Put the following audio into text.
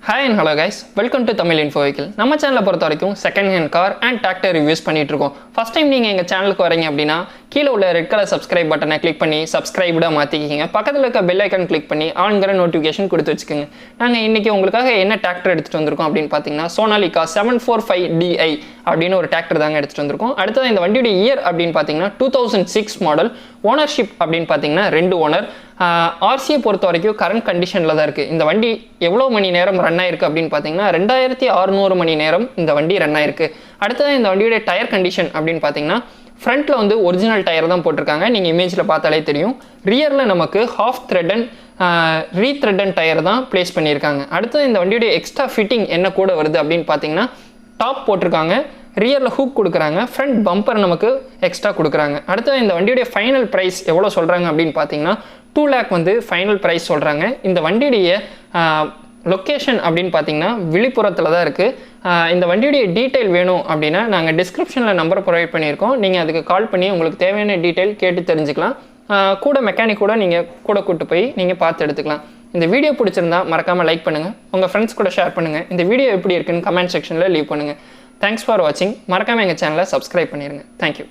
Hi and hello guys, welcome to Tamil Info Vehicle. நம்ம சேனலை பொறுத்த வரைக்கும் second hand car and tractor reviews பண்ணிட்டு இருக்கோம். ஃபர்ஸ்ட் டைம் நீங்கள் எங்கள் சேனலுக்கு வரீங்க அப்படின்னா கீழே உள்ள ரெட் கலர் சப்ஸ்கிரைப் பட்டனை கிளிக் பண்ணி சப்ஸ்கிரைப்டாக மாற்றிக்கிங்க. பக்கத்தில் இருக்க பெல் ஐக்கன் கிளிக் பண்ணி ஆன்கிற நோட்டிஃபிகேஷன் கொடுத்து வச்சுக்கோங்க. நாங்கள் இன்றைக்கி உங்களுக்காக என்ன டிராக்டர் எடுத்துகிட்டு வந்திருக்கோம் அப்படின்னு பார்த்தீங்கன்னா சோனாலிகா 745DI அப்படின்னு ஒரு டிராக்டர் தாங்க எடுத்துகிட்டு வந்திருக்கோம். அடுத்தது இந்த வண்டியோட இயர் அப்படின்னு பார்த்தீங்கன்னா 2006 மாடல். ஓனர்ஷிப் அப்படின்னு பார்த்தீங்கன்னா 2 ஓனர். ஆர்சியை பொறுத்த வரைக்கும் கரண்ட் கண்டிஷனில் தான் இருக்குது. இந்த வண்டி எவ்வளோ மணி நேரம் ரன் ஆயிருக்கு அப்படின்னு பார்த்தீங்கன்னா 2600 மணி நேரம் இந்த வண்டி ரன் ஆயிருக்கு. அடுத்தது இந்த வண்டியோட டயர் கண்டிஷன் அப்படின்னு பார்த்தீங்கன்னா ஃப்ரண்ட்டில் வந்து ஒரிஜினல் டயர் தான் போட்டிருக்காங்க, நீங்கள் இமேஜில் பார்த்தாலே தெரியும். ரியரில் நமக்கு ஹாஃப் த்ரெட் ரீத்ரெட்டன் டயர் தான் பிளேஸ் பண்ணியிருக்காங்க. அடுத்தது இந்த வண்டியோட எக்ஸ்ட்ரா ஃபிட்டிங் என்ன கூட வருது அப்படின்னு பார்த்தீங்கன்னா டாப் போட்டிருக்காங்க, ரியரில் ஹூக் கொடுக்குறாங்க, ஃப்ரண்ட் பம்பர் நமக்கு எக்ஸ்ட்ரா கொடுக்குறாங்க. அடுத்தது இந்த வண்டியுடைய ஃபைனல் ப்ரைஸ் எவ்வளோ சொல்கிறாங்க அப்படின்னு பார்த்தீங்கன்னா 2 lakh வந்து ஃபைனல் ப்ரைஸ் சொல்கிறாங்க. இந்த வண்டியுடைய லொக்கேஷன் அப்படின்னு பார்த்தீங்கன்னா விழுப்புரத்தில் தான் இருக்குது. இந்த வண்டியுடைய டீட்டெயில் வேணும் அப்படின்னா நாங்கள் டிஸ்கிரிப்ஷனில் நம்பரை ப்ரொவைட் பண்ணியிருக்கோம். நீங்கள் அதுக்கு கால் பண்ணி உங்களுக்கு தேவையான டீட்டெயில் கேட்டு தெரிஞ்சுக்கலாம். கூட மெக்கானிக் கூட நீங்கள் கூட கூப்பிட்டு போய் நீங்கள் பார்த்து எடுத்துக்கலாம். இந்த வீடியோ பிடிச்சிருந்தா மறக்காமல் லைக் பண்ணுங்கள், உங்கள் ஃப்ரெண்ட்ஸ் கூட ஷேர் பண்ணுங்கள். இந்த வீடியோ எப்படி இருக்குன்னு கமெண்ட் செக்ஷனில் லீவ் பண்ணுங்கள். தேங்க்ஸ் ஃபார் வாட்சிங். மறக்காமல் எங்கள் சேனலை சப்ஸ்கிரைப் பண்ணிடுங்க. தேங்க்யூ.